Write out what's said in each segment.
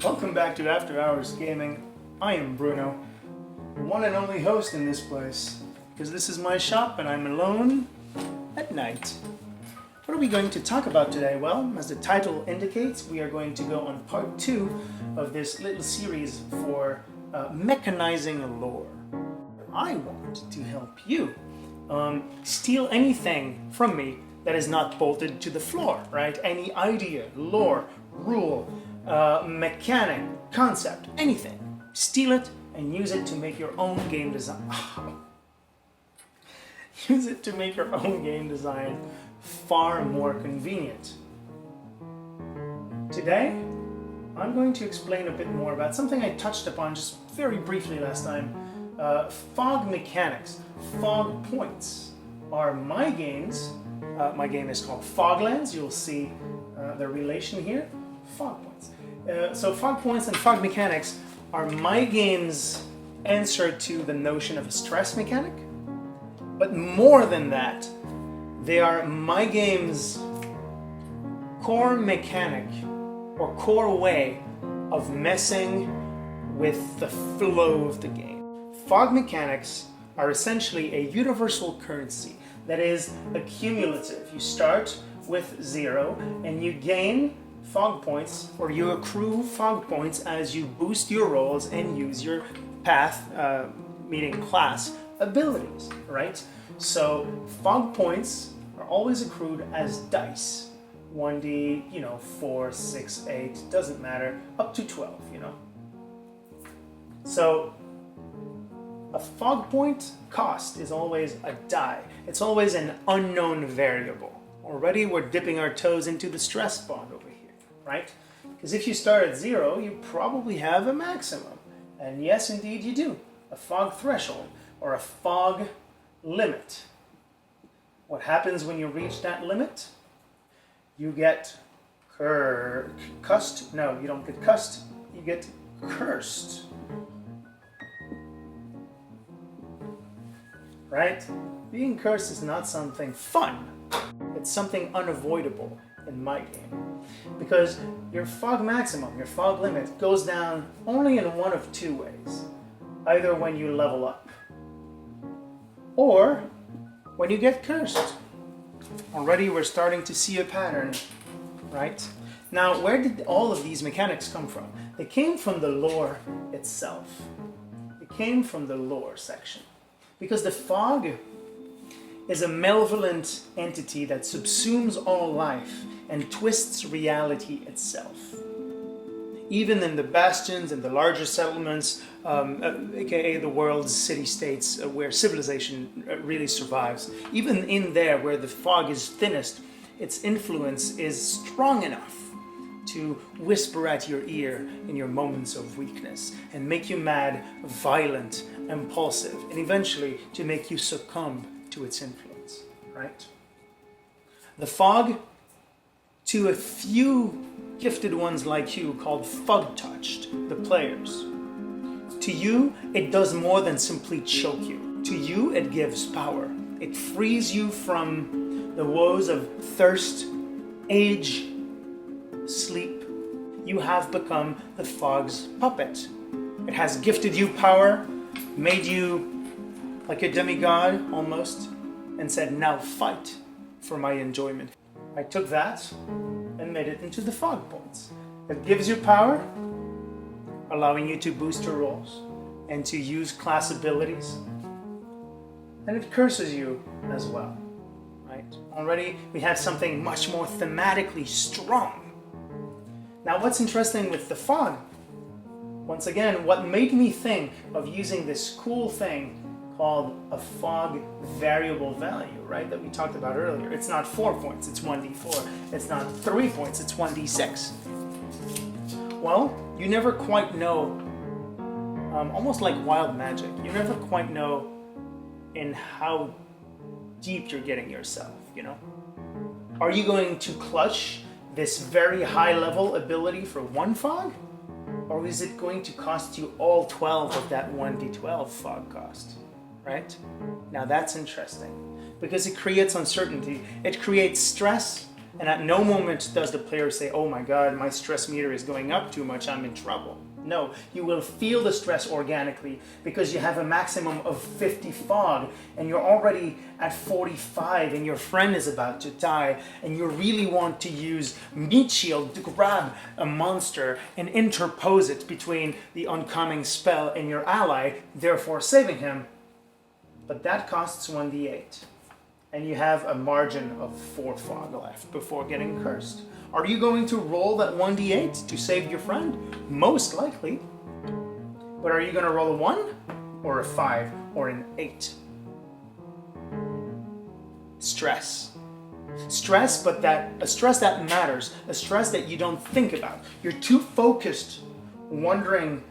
Welcome back to After Hours Gaming. I am Bruno, the one and only host in this place, because this is my shop and I'm alone at night. What are we going to talk about today? Well, as the title indicates, we are going to go on part 2 of this little series for mechanizing lore. I want to help you steal anything from me that is not bolted to the floor, right? Any idea, lore, rule, mechanic, concept, anything. Steal it and use it to make your own game design. Use it to make your own game design far more convenient. Today, I'm going to explain a bit more about something I touched upon just very briefly last time. Fog mechanics, fog points are my games. My game is called Foglands. You'll see the relation here. Fog points. So fog points and fog mechanics are my game's answer to the notion of a stress mechanic. But more than that, they are my game's core mechanic or core way of messing with the flow of the game. Fog mechanics are essentially a universal currency that is accumulative. You start with 0 and you gain fog points, or you accrue fog points as you boost your rolls and use your path, meaning class, abilities, right? So fog points are always accrued as dice. 1d, 4, 6, 8, doesn't matter, up to 12, So a fog point cost is always a die. It's always an unknown variable. Already we're dipping our toes into the stress bond over here, right? Because if you start at 0, you probably have a maximum. And yes, indeed you do. A fog threshold or a fog limit. What happens when you reach that limit? You get cussed. No, you don't get cussed. You get cursed. Right? Being cursed is not something fun. It's something unavoidable in my game. Because your fog maximum, your fog limit, goes down only in one of two ways. Either when you level up, or when you get cursed. Already we're starting to see a pattern, right? Now, where did all of these mechanics come from? They came from the lore itself. They came from the lore section. Because the fog is a malevolent entity that subsumes all life and twists reality itself. Even in the bastions and the larger settlements, aka the world's city-states where civilization really survives, even in there where the fog is thinnest, its influence is strong enough to whisper at your ear in your moments of weakness and make you mad, violent, impulsive, and eventually to make you succumb to its influence, right? The fog, to a few gifted ones like you called fog-touched, the players. To you, it does more than simply choke you. To you, it gives power. It frees you from the woes of thirst, age, sleep. You have become the fog's puppet. It has gifted you power, made you like a demigod almost, and said, now fight for my enjoyment. I took that and made it into the fog points. It gives you power, allowing you to boost your rolls and to use class abilities. And it curses you as well, right? Already we have something much more thematically strong. Now what's interesting with the fog? Once again, what made me think of using this cool thing called a fog variable value, right, that we talked about earlier. It's not 4 points, it's 1d4. It's not 3 points, it's 1d6. Well, you never quite know, almost like wild magic, you never quite know in how deep you're getting yourself, Are you going to clutch this very high level ability for one fog? Or is it going to cost you all 12 of that 1d12 fog cost? Right? Now that's interesting because it creates uncertainty, it creates stress, And at no moment does the player say, oh my god, my stress meter is going up too much, I'm in trouble. No, you will feel the stress organically because you have a maximum of 50 fog and you're already at 45 and your friend is about to die and you really want to use meat shield to grab a monster and interpose it between the oncoming spell and your ally, therefore saving him. But that costs 1d8 and you have a margin of 4 fog left before getting cursed. Are you going to roll that 1d8 to save your friend? Most likely. But are you going to roll a 1 or a 5 or an 8? Stress. Stress, but a stress that matters, a stress that you don't think about. You're too focused wondering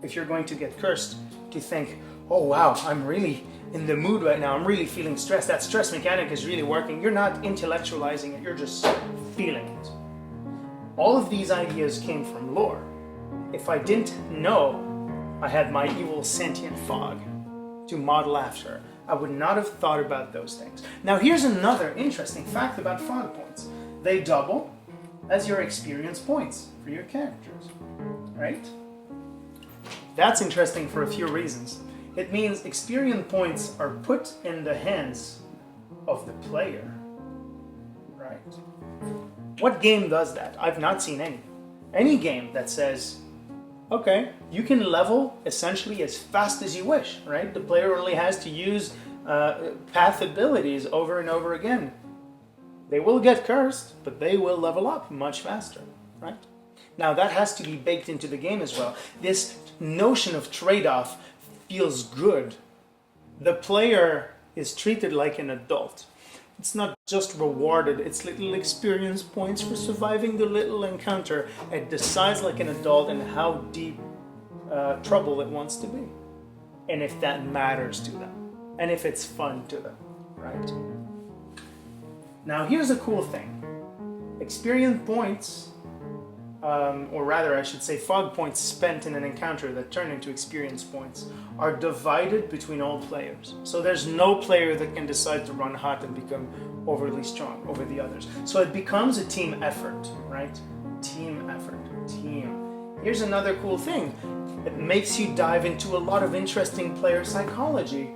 if you're going to get cursed to think, oh wow, I'm really in the mood right now, I'm really feeling stressed. That stress mechanic is really working. You're not intellectualizing it, you're just feeling it. All of these ideas came from lore. If I didn't know I had my evil sentient fog to model after, I would not have thought about those things. Now here's another interesting fact about fog points. They double as your experience points for your characters, right? That's interesting for a few reasons. It means experience points are put in the hands of the player, right? What game does that? I've not seen any. Any game that says, okay, you can level essentially as fast as you wish, right? The player only has to use path abilities over and over again. They will get cursed, but they will level up much faster, right? Now that has to be baked into the game as well. This notion of trade-off feels good. The player is treated like an adult. It's not just rewarded, it's little experience points for surviving the little encounter. It decides like an adult and how deep trouble it wants to be. And if that matters to them. And if it's fun to them, right? Now here's a cool thing. Experience points, or rather I should say fog points spent in an encounter that turn into experience points, are divided between all players. So there's no player that can decide to run hot and become overly strong over the others. So it becomes a team effort, right? Team effort, team. Here's another cool thing. It makes you dive into a lot of interesting player psychology.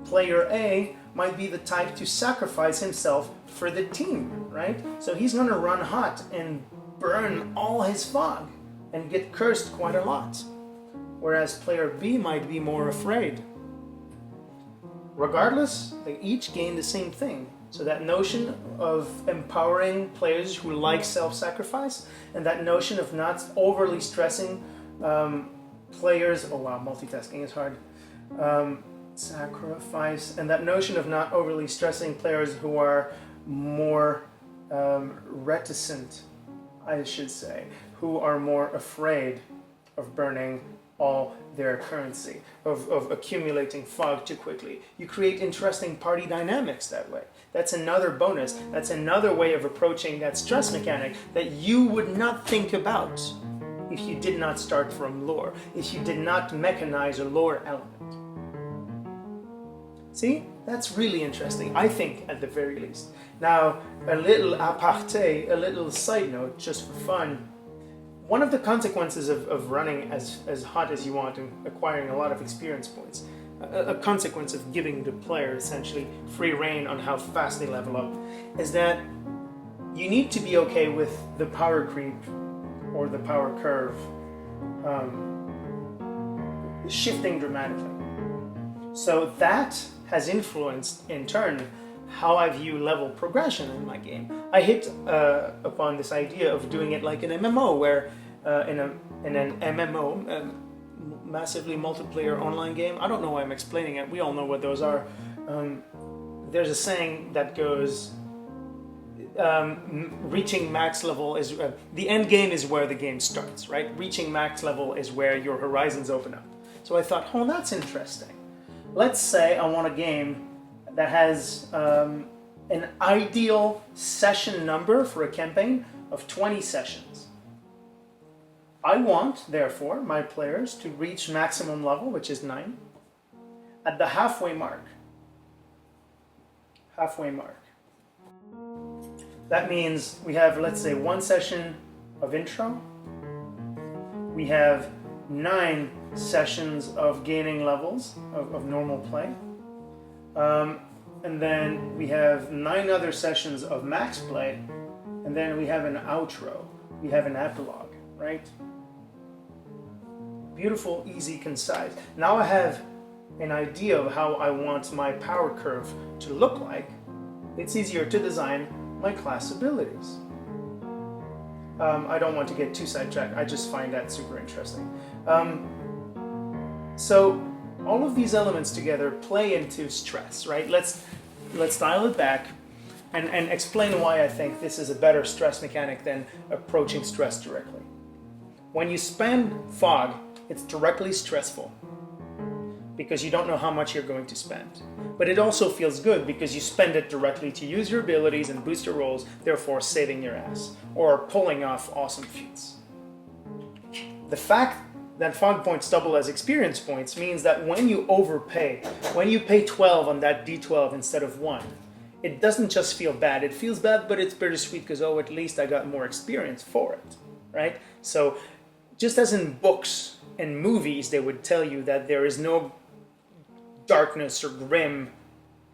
Player A might be the type to sacrifice himself for the team, right? So he's gonna run hot and burn all his fog and get cursed quite a lot. Whereas player B might be more afraid. Regardless, they each gain the same thing. So that notion of empowering players who like self-sacrifice and that notion of not overly stressing players, oh wow, multitasking is hard, sacrifice, and that notion of not overly stressing players who are more reticent, I should say, who are more afraid of burning all their currency, of accumulating fog too quickly. You create interesting party dynamics that way. That's another bonus. That's another way of approaching that stress mechanic that you would not think about if you did not start from lore, if you did not mechanize a lore element. See? That's really interesting, I think, at the very least. Now, a little aparté, a little side note, just for fun. One of the consequences of running as hot as you want and acquiring a lot of experience points, a consequence of giving the player essentially free rein on how fast they level up, is that you need to be okay with the power creep or the power curve shifting dramatically. So that has influenced, in turn, how I view level progression in my game. I hit upon this idea of doing it like an MMO, where in an MMO, massively multiplayer online game, I don't know why I'm explaining it, we all know what those are. There's a saying that goes, reaching max level is, the end game is where the game starts, right? Reaching max level is where your horizons open up. So I thought, oh, that's interesting. Let's say I want a game that has an ideal session number for a campaign of 20 sessions. I want, therefore, my players to reach maximum level, which is 9, at the halfway mark. That means we have, let's say, 1 session of intro. We have 9 sessions of gaining levels of normal play. And then we have 9 other sessions of max play. And then we have an outro. We have an epilogue, right? Beautiful, easy, concise. Now I have an idea of how I want my power curve to look like. It's easier to design my class abilities. I don't want to get too sidetracked. I just find that super interesting. So all of these elements together play into stress, right? Let's dial it back and explain why I think this is a better stress mechanic than approaching stress directly. When you spend fog, it's directly stressful because you don't know how much you're going to spend. But it also feels good because you spend it directly to use your abilities and boost your rolls, therefore saving your ass or pulling off awesome feats. The fact that fog points double as experience points means that when you overpay, when you pay 12 on that D12 instead of 1, it doesn't just feel bad. It feels bad, but it's bittersweet because, oh, at least I got more experience for it, right? So just as in books and movies, they would tell you that there is no darkness or grim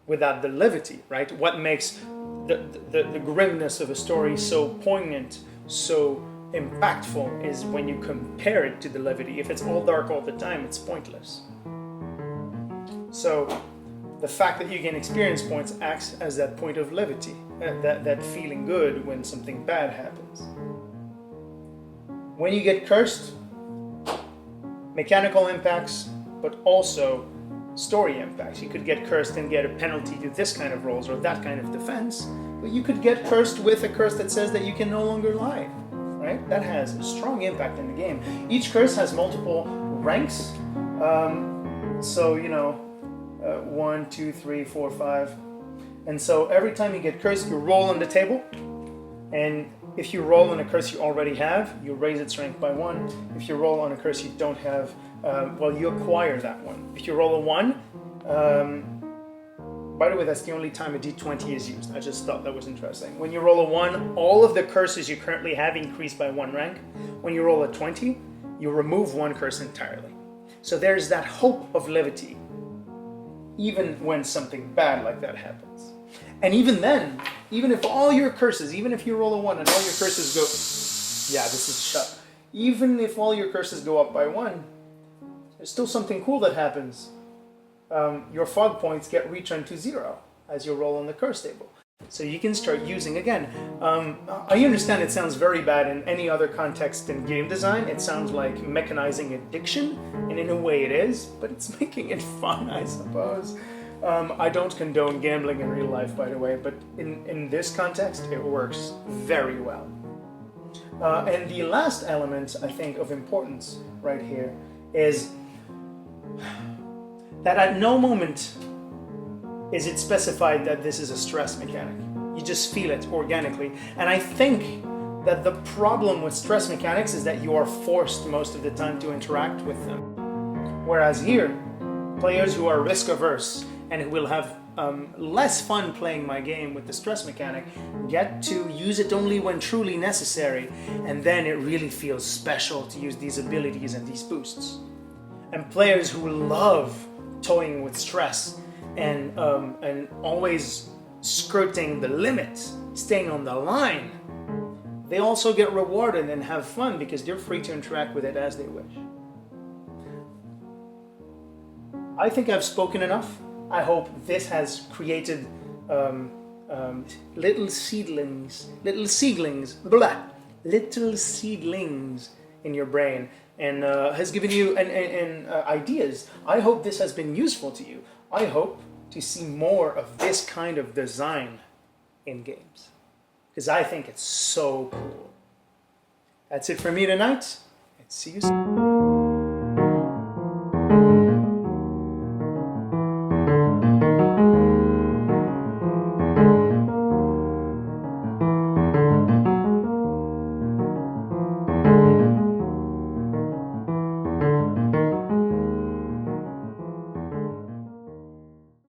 without the levity, right? What makes the grimness of a story so poignant, so impactful is when you compare it to the levity. If it's all dark all the time, it's pointless. So the fact that you gain experience points acts as that point of levity, that feeling good when something bad happens. When you get cursed, mechanical impacts, but also story impacts. You could get cursed and get a penalty to this kind of rolls or that kind of defense, but you could get cursed with a curse that says that you can no longer lie, right? That has a strong impact in the game. Each curse has multiple ranks, so 1, 2, 3, 4, 5, and so every time you get cursed, you roll on the table, and if you roll on a curse you already have, you raise its rank by 1. If you roll on a curse you don't have, you acquire that one. If you roll a 1, by the way, that's the only time a d20 is used. I just thought that was interesting. When you roll a 1, all of the curses you currently have increase by 1 rank. When you roll a 20, you remove 1 curse entirely. So there's that hope of levity, even when something bad like that happens. And even then, even if all your curses, even if you roll a 1 and all your curses go... Yeah, this is shut. Even if all your curses go up by 1, there's still something cool that happens. Your fog points get returned to 0 as you roll on the curse table. So you can start using, again, I understand it sounds very bad in any other context than game design. It sounds like mechanizing addiction, and in a way it is, but it's making it fun, I suppose. I don't condone gambling in real life, by the way, but in this context, it works very well. And the last element, I think, of importance right here is that at no moment is it specified that this is a stress mechanic. You just feel it organically. And I think that the problem with stress mechanics is that you are forced most of the time to interact with them. Whereas here, players who are risk averse and who will have less fun playing my game with the stress mechanic get to use it only when truly necessary, and then it really feels special to use these abilities and these boosts. And players who love toying with stress and always skirting the limit, staying on the line, they also get rewarded and have fun because they're free to interact with it as they wish. I think I've spoken enough. I hope this has created little seedlings in your brain, and has given you ideas. I hope this has been useful to you. I hope to see more of this kind of design in games, because I think it's so cool. That's it for me tonight, and see you soon.